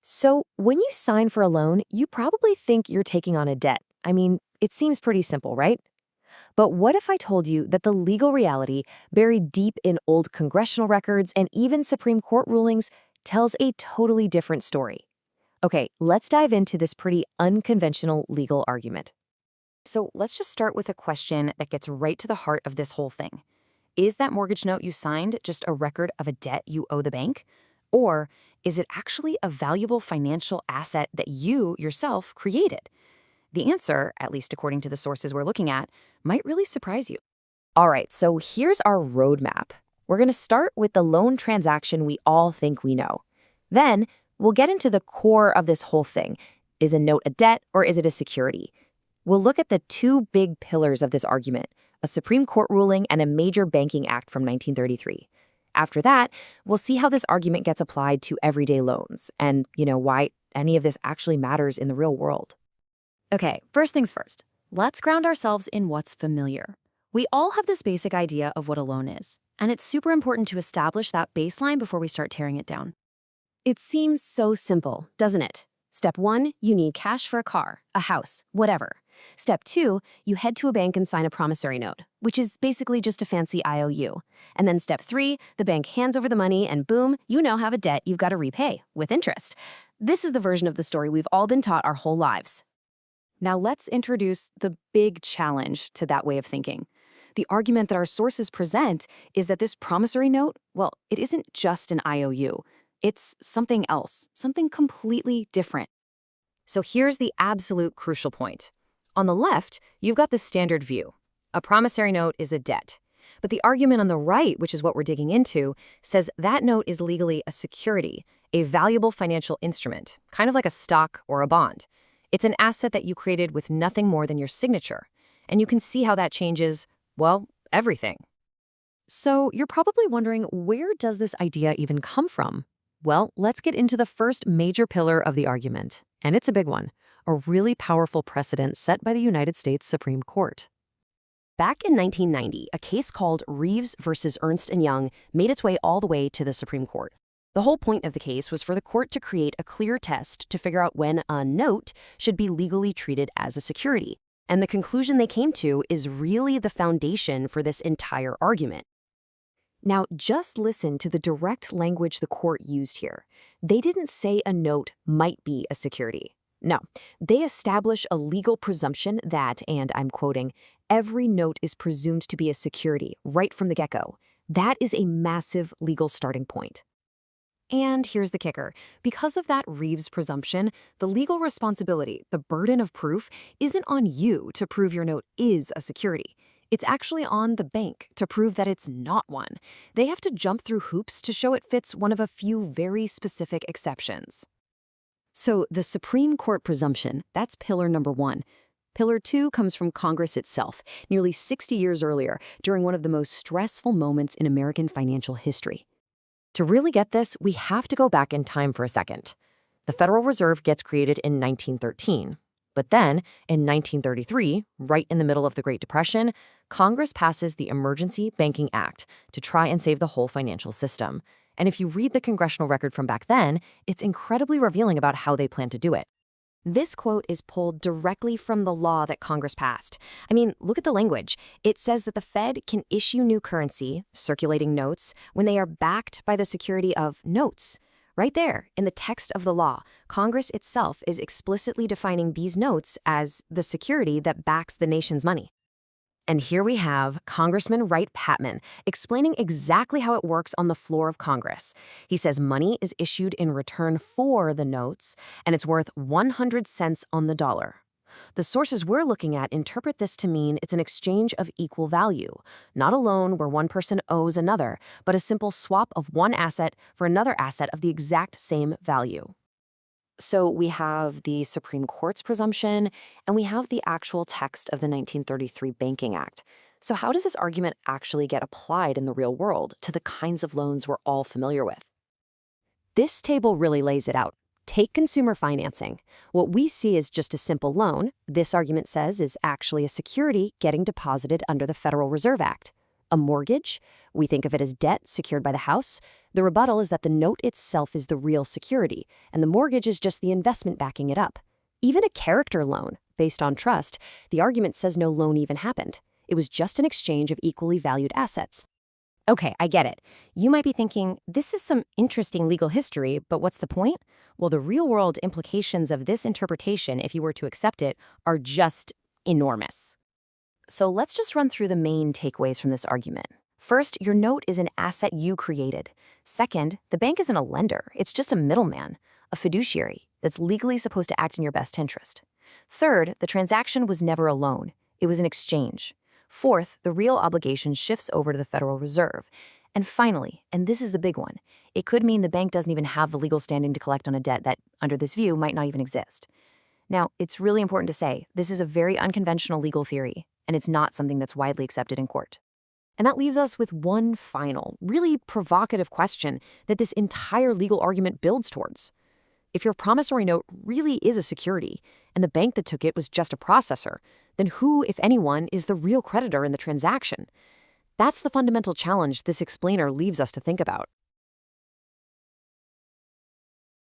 So, when you sign for a loan, you probably think you're taking on a debt. I mean, it seems pretty simple, right? But what if I told you that the legal reality, buried deep in old congressional records and even Supreme Court rulings, tells a totally different story? Okay, let's dive into this pretty unconventional legal argument. So, let's just start with a question that gets right to the heart of this whole thing. Is that mortgage note you signed just a record of a debt you owe the bank? Or is it actually a valuable financial asset that you yourself created? The answer, at least according to the sources we're looking at, might really surprise you. All right, so here's our roadmap. We're going to start with the loan transaction we all think we know. Then we'll get into the core of this whole thing. Is a note a debt or is it a security? We'll look at the two big pillars of this argument, a Supreme Court ruling and a major banking act from 1933. After that, we'll see how this argument gets applied to everyday loans and, why any of this actually matters in the real world. Okay, first things first. Let's ground ourselves in what's familiar. We all have this basic idea of what a loan is, and it's super important to establish that baseline before we start tearing it down. It seems so simple, doesn't it? Step 1, you need cash for a car, a house, whatever. Step 2, you head to a bank and sign a promissory note, which is basically just a fancy IOU. And then step 3, the bank hands over the money and boom, you now have a debt you've got to repay, with interest. This is the version of the story we've all been taught our whole lives. Now let's introduce the big challenge to that way of thinking. The argument that our sources present is that this promissory note, well, it isn't just an IOU. It's something else, something completely different. So here's the absolute crucial point. On the left, you've got the standard view. A promissory note is a debt. But the argument on the right, which is what we're digging into, says that note is legally a security, a valuable financial instrument, kind of like a stock or a bond. It's an asset that you created with nothing more than your signature. And you can see how that changes, well, everything. So you're probably wondering, where does this idea even come from? Well, let's get into the first major pillar of the argument, and it's a big one, a really powerful precedent set by the United States Supreme Court. Back in 1990, a case called Reeves versus Ernst & Young made its way all the way to the Supreme Court. The whole point of the case was for the court to create a clear test to figure out when a note should be legally treated as a security. And the conclusion they came to is really the foundation for this entire argument. Now, just listen to the direct language the court used here. They didn't say a note might be a security. No, they establish a legal presumption that, and I'm quoting, every note is presumed to be a security right from the get-go. That is a massive legal starting point. And here's the kicker. Because of that Reeves presumption, the legal responsibility, the burden of proof, isn't on you to prove your note is a security. It's actually on the bank to prove that it's not one. They have to jump through hoops to show it fits one of a few very specific exceptions. So the Supreme Court presumption, that's pillar number 1. Pillar 2 comes from Congress itself, nearly 60 years earlier, during one of the most stressful moments in American financial history. To really get this, we have to go back in time for a second. The Federal Reserve gets created in 1913. But then, in 1933, right in the middle of the Great Depression, Congress passes the Emergency Banking Act to try and save the whole financial system. And if you read the congressional record from back then, it's incredibly revealing about how they plan to do it. This quote is pulled directly from the law that Congress passed. I mean, look at the language. It says that the Fed can issue new currency, circulating notes, when they are backed by the security of notes. Right there, in the text of the law, Congress itself is explicitly defining these notes as the security that backs the nation's money. And here we have Congressman Wright Patman explaining exactly how it works on the floor of Congress. He says money is issued in return for the notes, and it's worth 100 cents on the dollar. The sources we're looking at interpret this to mean it's an exchange of equal value, not a loan where one person owes another, but a simple swap of one asset for another asset of the exact same value. So we have the Supreme Court's presumption, and we have the actual text of the 1933 Banking Act. So how does this argument actually get applied in the real world to the kinds of loans we're all familiar with? This table really lays it out. Take consumer financing. What we see is just a simple loan. This argument says is actually a security getting deposited under the Federal Reserve Act. A mortgage? We think of it as debt secured by the house. The rebuttal is that the note itself is the real security, and the mortgage is just the investment backing it up. Even a character loan, based on trust, the argument says no loan even happened. It was just an exchange of equally valued assets. Okay, I get it. You might be thinking, this is some interesting legal history, but what's the point? Well, the real-world implications of this interpretation, if you were to accept it, are just enormous. So let's just run through the main takeaways from this argument. First, your note is an asset you created. Second, the bank isn't a lender. It's just a middleman, a fiduciary that's legally supposed to act in your best interest. Third, the transaction was never a loan. It was an exchange. Fourth, the real obligation shifts over to the Federal Reserve. And finally, and this is the big one, it could mean the bank doesn't even have the legal standing to collect on a debt that, under this view, might not even exist. Now, it's really important to say, this is a very unconventional legal theory, and it's not something that's widely accepted in court. And that leaves us with one final, really provocative question that this entire legal argument builds towards. If your promissory note really is a security, and the bank that took it was just a processor, then who, if anyone, is the real creditor in the transaction? That's the fundamental challenge this explainer leaves us to think about.